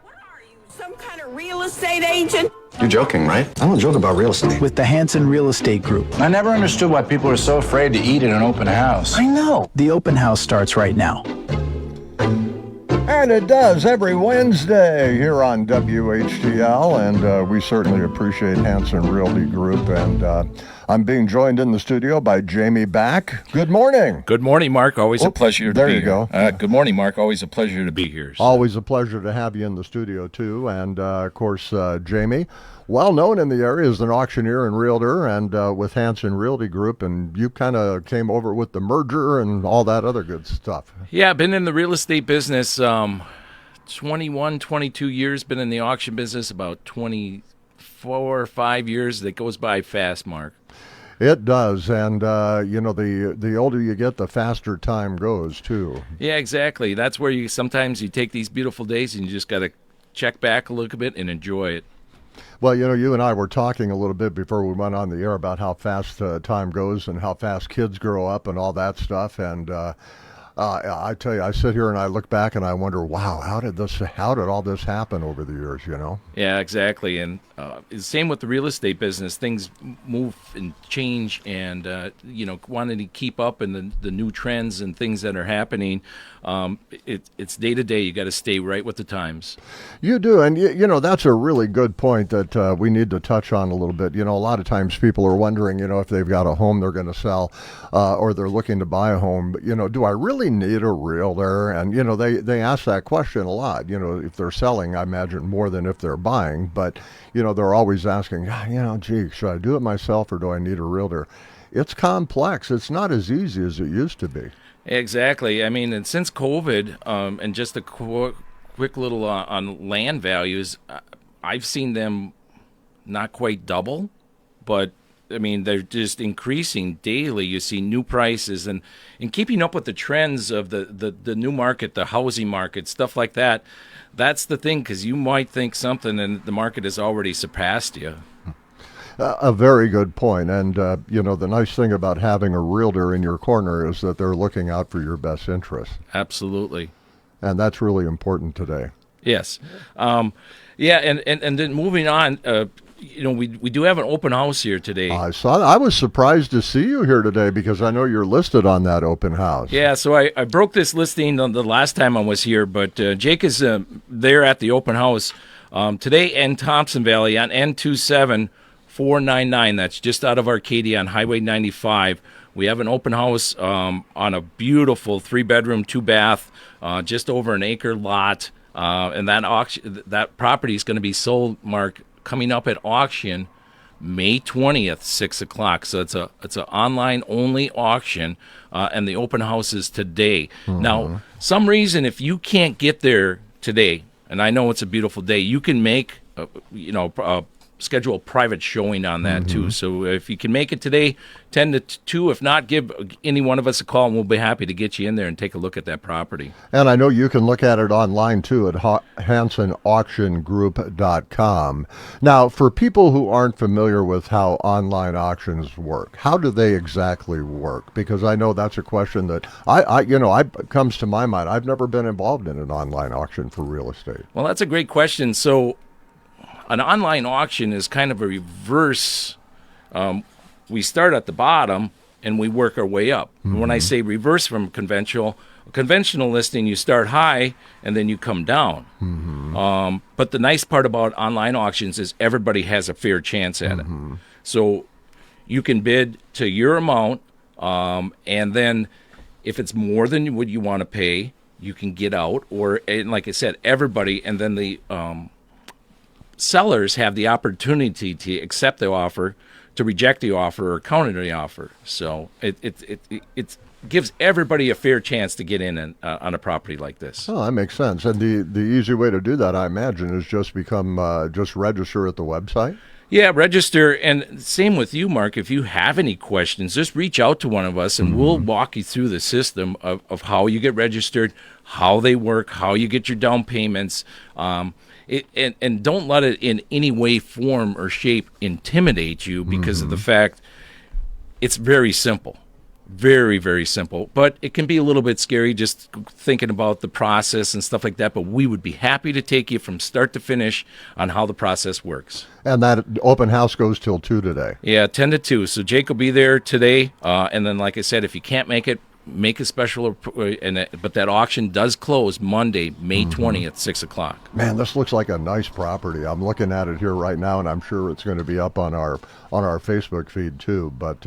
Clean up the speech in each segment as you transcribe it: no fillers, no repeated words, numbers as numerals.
What are you, some kind of real estate agent? You're joking, right? I don't joke about real estate. With the Hanson Real Estate Group. I never understood why people are so afraid to eat at an open house. I know. The open house starts right now. And it does every Wednesday here on WHTL, and we certainly appreciate Hanson Realty Group. And I'm being joined in the studio by Jamie Back. Good morning. Good morning, Mark. Always a pleasure to be here. There you go. Good morning, Mark. Always a pleasure to be here. Always a pleasure to have you in the studio, too. And, of course, Jamie, well known in the area as an auctioneer and realtor, and with Hanson Realty Group, and you kind of came over with the merger and all that other good stuff. Yeah, I've been in the real estate business 21, 22 years, been in the auction business about 24 or 5 years. That goes by fast, Mark. It does, and the older you get, the faster time goes, too. Yeah, exactly. That's where sometimes you take these beautiful days and you just got to check back a little bit and enjoy it. Well, you and I were talking a little bit before we went on the air about how fast time goes and how fast kids grow up and all that stuff. And I tell you, I sit here and I look back and I wonder, wow, how did all this happen over the years, Yeah, exactly. And same with the real estate business. Things move and change, and wanting to keep up in the new trends and things that are happening. It's day to day. You got to stay right with the times. You do, and that's a really good point that we need to touch on a little bit. A lot of times people are wondering, if they've got a home they're going to sell, or they're looking to buy a home. But do I really need a realtor? And they ask that question a lot. If they're selling, I imagine more than if they're buying. But they're always asking, gee, should I do it myself or do I need a realtor? It's complex. It's not as easy as it used to be. Exactly. I mean, and since COVID, and just a quick little on land values, I've seen them not quite double, but I mean, they're just increasing daily. You see new prices, and keeping up with the trends of the new market, the housing market, stuff like that. That's the thing, because you might think something and the market has already surpassed you. A very good point. And, the nice thing about having a realtor in your corner is that they're looking out for your best interests. Absolutely. And that's really important today. Yes. And then moving on, we do have an open house here today. I saw that. I was surprised to see you here today because I know you're listed on that open house. Yeah, so I broke this listing the last time I was here, but Jake is there at the open house today in Thompson Valley on N27499. That's just out of Arcadia on Highway 95. We have an open house on a beautiful 3-bedroom, 2-bath, just over an acre lot, and that property is going to be sold, Mark, coming up at auction May 20th, 6 o'clock. So it's an online only auction, and the open house is today. Mm-hmm. Now, some reason if you can't get there today, and I know it's a beautiful day, you can make schedule a private showing on that too. So if you can make it today, 10 to 2. If not, give any one of us a call, and we'll be happy to get you in there and take a look at that property. And I know you can look at it online too at HansonAuctionGroup.com. Now, for people who aren't familiar with how online auctions work, how do they exactly work? Because I know that's a question that comes to my mind. I've never been involved in an online auction for real estate. Well, that's a great question. So an online auction is kind of a reverse. We start at the bottom and we work our way up. Mm-hmm. When I say reverse from conventional listing, you start high and then you come down. Mm-hmm. But the nice part about online auctions is everybody has a fair chance at it. So you can bid to your amount, and then if it's more than what you want to pay, you can get out. And like I said, everybody, and then the sellers have the opportunity to accept the offer, to reject the offer, or counter the offer. So it gives everybody a fair chance to get in on a property like this. Oh, that makes sense. And the easy way to do that, I imagine, is just register at the website? Yeah, register. And same with you, Mark. If you have any questions, just reach out to one of us, and we'll walk you through the system of how you get registered, how they work, how you get your down payments. And don't let it in any way, form, or shape intimidate you because of the fact it's very simple. Very, very simple, but it can be a little bit scary just thinking about the process and stuff like that. But we would be happy to take you from start to finish on how the process works. And that open house goes till 2 today. Yeah, 10 to 2. So Jake will be there today. And then, like I said, if you can't make it, make a special. But that auction does close Monday, May 20th, 6 o'clock. Man, this looks like a nice property. I'm looking at it here right now, and I'm sure it's going to be up on our Facebook feed too. But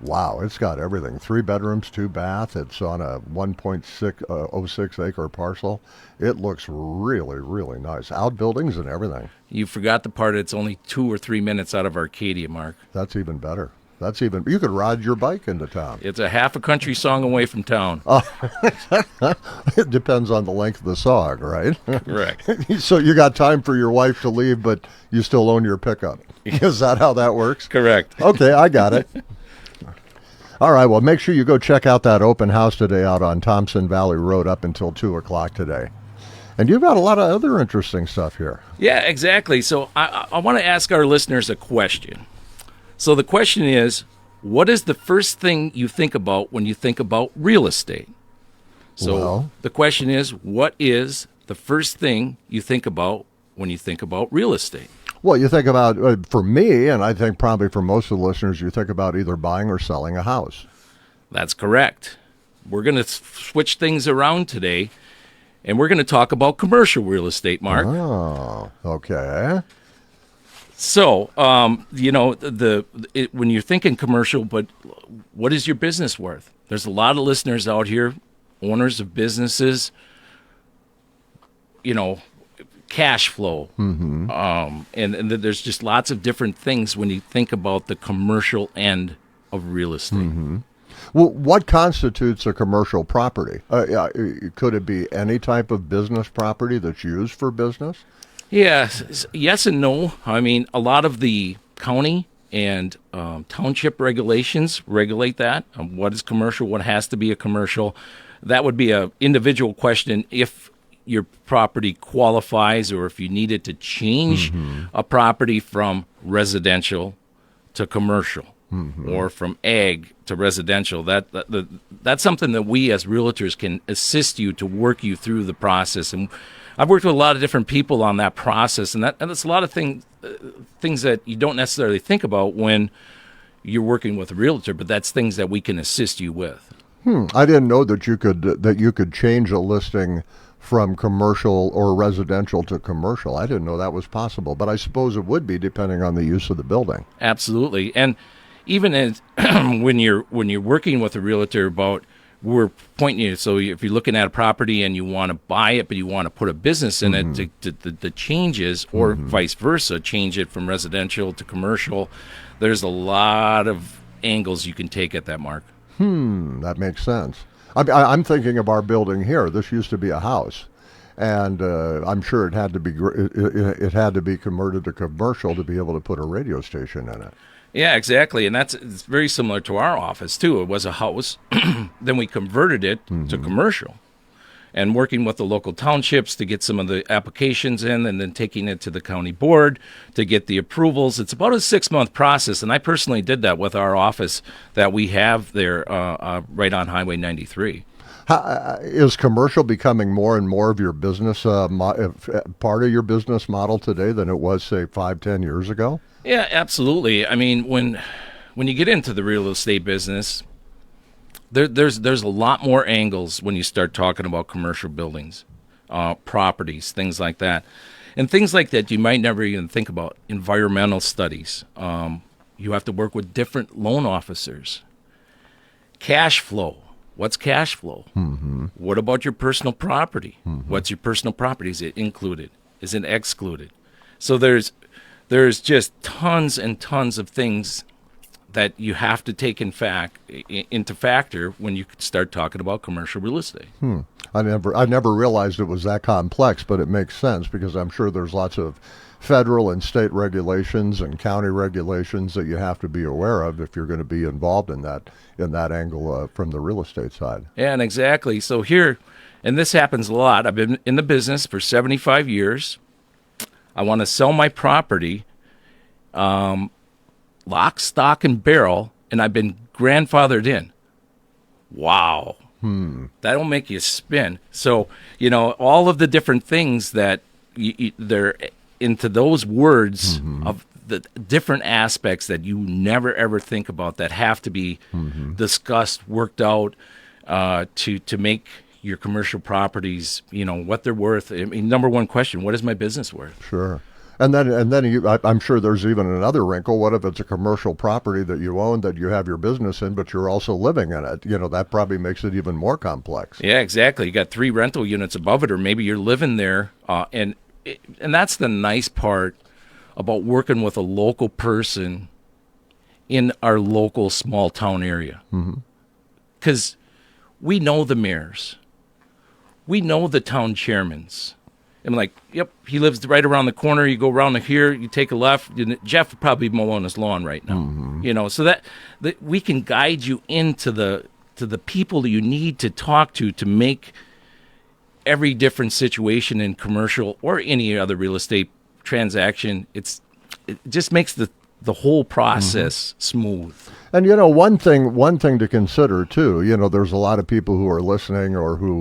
wow, it's got everything: 3 bedrooms, 2 bath. It's on a 1.606 acre parcel. It looks really, really nice. Outbuildings and everything. You forgot the part. It's only 2 or 3 minutes out of Arcadia, Mark. That's even better. You could ride your bike into town. It's a half a country song away from town. It depends on the length of the song, right? Correct. So you got time for your wife to leave, but you still own your pickup. Is that how that works? Correct. Okay, I got it. All right, well, make sure you go check out that open house today out on Thompson Valley Road up until 2 o'clock today. And you've got a lot of other interesting stuff here. Yeah, exactly. So I want to ask our listeners a question. So the question is, what is the first thing you think about when you think about real estate? So the question is, what is the first thing you think about when you think about real estate? Well, you think about, for me, and I think probably for most of the listeners, you think about either buying or selling a house. That's correct. We're going to switch things around today, and we're going to talk about commercial real estate, Mark. Oh, okay. So, when you're thinking commercial, but what is your business worth? There's a lot of listeners out here, owners of businesses, cash flow. And there's just lots of different things when you think about the commercial end of real estate. Well, what constitutes a commercial property? Could it be any type of business property that's used for business? Yes and no. I mean, a lot of the county and township regulations regulate that. What is commercial? What has to be a commercial? That would be an individual question if your property qualifies or if you needed to change a property from residential to commercial or from ag to residential. That's something that we as realtors can assist you to work you through the process. And I've worked with a lot of different people on that process, and that's a lot of things that you don't necessarily think about when you're working with a realtor, but that's things that we can assist you with. I didn't know that you could change a listing from commercial or residential to commercial. I didn't know that was possible, but I suppose it would be depending on the use of the building. Absolutely, and even as when you're working with a realtor about. We're pointing you, so if you're looking at a property and you want to buy it, but you want to put a business in it, the changes, or vice versa, change it from residential to commercial, there's a lot of angles you can take at that, Mark. That makes sense. I'm thinking of our building here. This used to be a house, and I'm sure it had to be converted to commercial to be able to put a radio station in it. Yeah, exactly, and it's very similar to our office, too. It was a house, then we converted it to commercial, and working with the local townships to get some of the applications in, and then taking it to the county board to get the approvals. It's about a 6-month process, and I personally did that with our office that we have there right on Highway 93. Is commercial becoming more and more of your business, part of your business model today than it was, say, 5-10 years ago? Yeah, absolutely. I mean, when you get into the real estate business, there's a lot more angles when you start talking about commercial buildings, properties, things like that. And things like that you might never even think about. Environmental studies. You have to work with different loan officers. Cash flow. What's cash flow? What about your personal property? What's your personal property? Is it included? Is it excluded? So there's just tons and tons of things that you have to take into factor when you start talking about commercial real estate. I never realized it was that complex, but it makes sense because I'm sure there's lots of federal and state regulations and county regulations that you have to be aware of if you're going to be involved in that angle from the real estate side. Yeah, and exactly. So here, and this happens a lot. I've been in the business for 75 years. I want to sell my property, lock, stock, and barrel, and I've been grandfathered in. wow. That'll make you spin. So, all of the different things that they're into those words of the different aspects that you never ever think about that have to be discussed, worked out to make your commercial properties, what they're worth. I mean, number one question, what is my business worth? Sure. And then I'm sure there's even another wrinkle. What if it's a commercial property that you own that you have your business in, but you're also living in it? That probably makes it even more complex. Yeah, exactly. You got 3 rental units above it, or maybe you're living there. And that's the nice part about working with a local person in our local small town area. Because we know the mayors. We know the town chairmans. I'm like, yep, he lives right around the corner. You go around here, you take a left. Jeff would probably be mowing his lawn right now. So that we can guide you into the people that you need to talk to make every different situation in commercial or any other real estate transaction. It just makes the whole process smooth. And one thing to consider too. There's a lot of people who are listening or who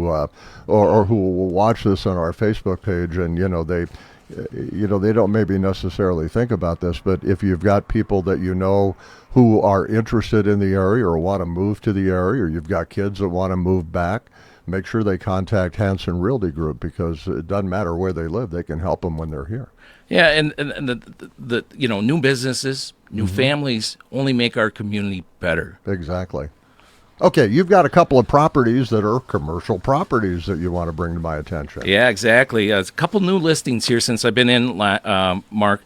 will watch this on our Facebook page, and they don't maybe necessarily think about this, but if you've got people that who are interested in the area or want to move to the area, or you've got kids that want to move back, make sure they contact Hanson Realty Group, because it doesn't matter where they live; they can help them when they're here. Yeah, and the new businesses, new families only make our community better. Exactly. Okay, you've got a couple of properties that are commercial properties that you want to bring to my attention. Yeah, exactly. A couple new listings here since I've been in, Mark.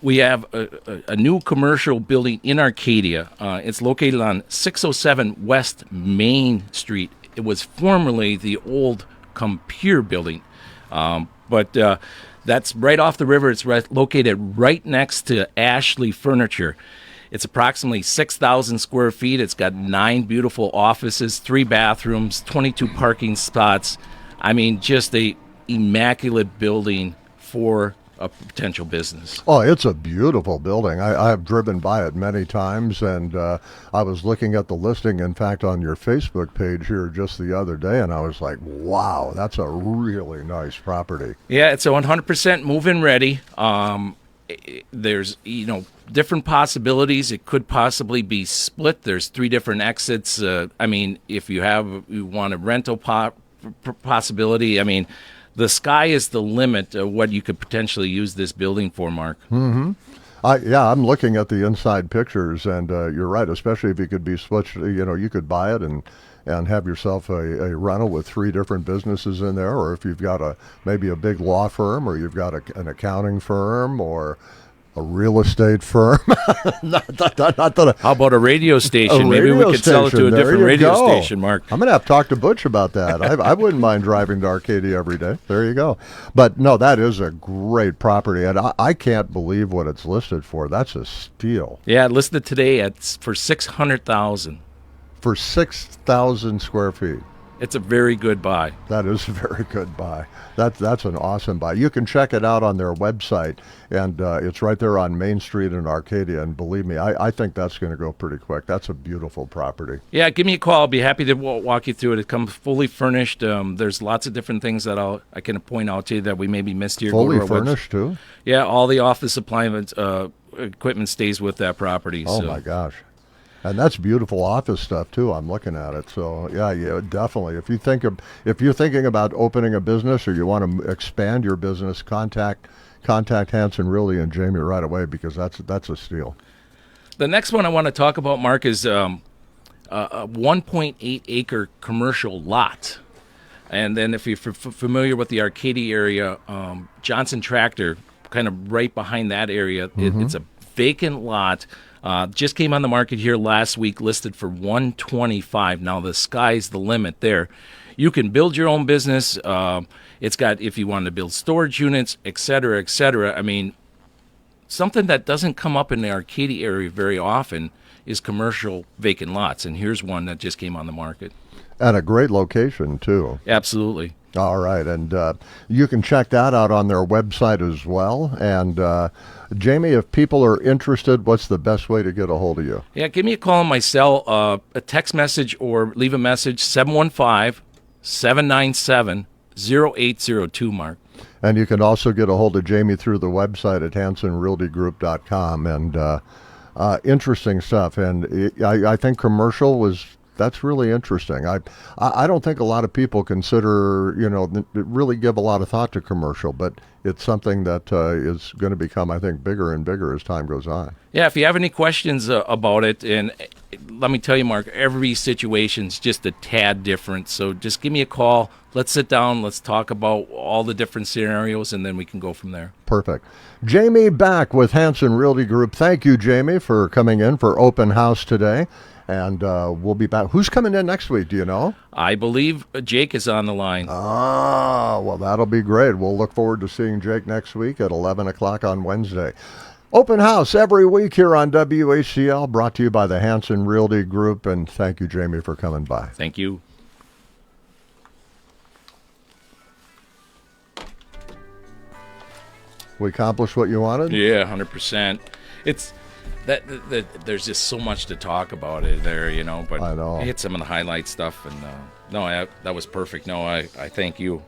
We have a new commercial building in Arcadia. It's located on 607 West Main Street. It was formerly the old Computer building, but that's right off the river. It's located right next to Ashley Furniture. It's approximately 6,000 square feet. It's got 9 beautiful offices, 3 bathrooms, 22 parking spots. I mean, just a immaculate building for a potential business. Oh, it's a beautiful building. I have driven by it many times, and I was looking at the listing, in fact, on your Facebook page here just the other day, and I was like, wow, that's a really nice property. Yeah, it's a 100% move-in ready. There's, different possibilities. It could possibly be split. There's 3 different exits. If you want a rental possibility, the sky is the limit of what you could potentially use this building for, Mark. I'm looking at the inside pictures, and you're right, especially if you could be switched, you could buy it and have yourself a rental with 3 different businesses in there, or if you've got maybe a big law firm, or you've got an accounting firm, or a real estate firm. not that How about a radio station? Maybe we could sell it to a different radio station, Mark. I'm going to have to talk to Butch about that. I wouldn't mind driving to Arcadia every day. There you go. But no, that is a great property, and I can't believe what it's listed for. That's a steal. Yeah, listed today for $600,000. For 6,000 square feet. It's a very good buy. That is a very good buy. That's an awesome buy. You can check it out on their website, and it's right there on Main Street in Arcadia. And believe me, I think that's going to go pretty quick. That's a beautiful property. Yeah, give me a call. I'll be happy to walk you through it. It comes fully furnished. There's lots of different things that I can point out to you that we maybe missed here. Fully furnished too? Yeah, all the office appliance equipment stays with that property. Oh, my gosh. And that's beautiful office stuff too. I'm looking at it. So yeah, definitely. If you're thinking about opening a business, or you want to expand your business, contact Hanson Realty and Jamie right away, because that's a steal. The next one I want to talk about, Mark, is a 1.8 acre commercial lot. And then if you're familiar with the Arcadia area, Johnson Tractor, kind of right behind that area, it's a vacant lot. Just came on the market here last week, listed for $125. Now the sky's the limit there. You can build your own business. It's got, if you want to build storage units, et cetera, et cetera. Something that doesn't come up in the Arcadia area very often is commercial vacant lots, and here's one that just came on the market. And a great location too. Absolutely. All right, and you can check that out on their website as well. And Jamie, if people are interested, what's the best way to get a hold of you? Yeah, give me a call on my cell, a text message, or leave a message, 715-797-0802, Mark. And you can also get a hold of Jamie through the website at HansonRealtyGroup.com. And interesting stuff. And I think that's really interesting. I don't think a lot of people consider, really give a lot of thought to commercial, but it's something that is going to become, I think, bigger and bigger as time goes on. Yeah, if you have any questions about it, and let me tell you, Mark, every situation's just a tad different. So just give me a call. Let's sit down. Let's talk about all the different scenarios, and then we can go from there. Perfect. Jamie back with Hanson Realty Group. Thank you, Jamie, for coming in for open house today. And we'll be back. Who's coming in next week? Do you know? I believe Jake is on the line. Ah, well, that'll be great. We'll look forward to seeing Jake next week at 11 o'clock on Wednesday. Open house every week here on WHTL, brought to you by the Hanson Realty Group. And thank you, Jamie, for coming by. Thank you. We accomplished what you wanted? Yeah, 100%. It's that there's just so much to talk about it there, but I know. I hit some of the highlight stuff, and that was perfect. No, I thank you.